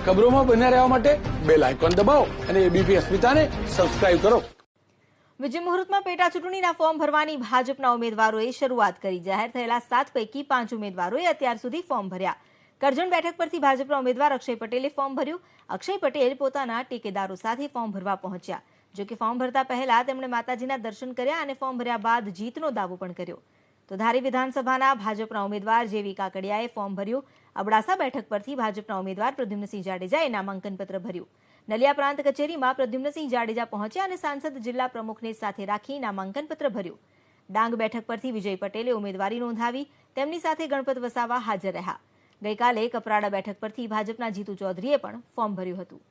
ખબરોમાં બન્યા રહેવા માટે બેલ આઇકોન દબાવો અને એબીપી અસ્મિતાને સબસ્ક્રાઇબ કરો। વિજય મુહૂર્તમાં પેટા ચૂંટણીના ફોર્મ ભરવાની ભાજપના ઉમેદવારોએ શરૂઆત કરી। જાહેર થયેલા 7 પૈકી 5 ઉમેદવારોએ અત્યાર સુધી ફોર્મ ભર્યા। કરજણ બેઠક પરથી ભાજપના ઉમેદવાર અક્ષય પટેલે ફોર્મ ભર્યું। અક્ષય પટેલ પોતાના ટેકેદારો સાથે ફોર્મ ભરવા પહોંચ્યા। જો કે ફોર્મ ભરતા પહેલા તેમણે માતાજીના દર્શન કર્યા અને ફોર્મ ભર્યા બાદ જીતનો દાવો પણ કર્યો। તો ધારી વિધાનસભાના ભાજપના ઉમેદવાર જેવી કાકડિયાએ ફોર્મ ભર્યું। અબડાસા બેઠક પરથી ભાજપના ઉમેદવાર પ્રદ્યુમ્નસિંહ જાડેજાએ નામાંકન પત્ર ભર્યું। નલિયા પ્રાંત કચેરીમાં પ્રદ્યુમ્નસિંહ જાડેજા પહોંચ્યા અને સાંસદ જિલ્લા પ્રમુખને સાથે રાખી નામાંકન પત્ર ભર્યું। ડાંગ બેઠક પરથી વિજય પટેલે ઉમેદવારી નોંધાવી। તેમની સાથે ગણપત વસાવા હાજર રહ્યા। ગઈકાલે કપરાડા બેઠક પરથી ભાજપના જીતુ ચૌધરીએ પણ ફોર્મ ભર્યું હતું।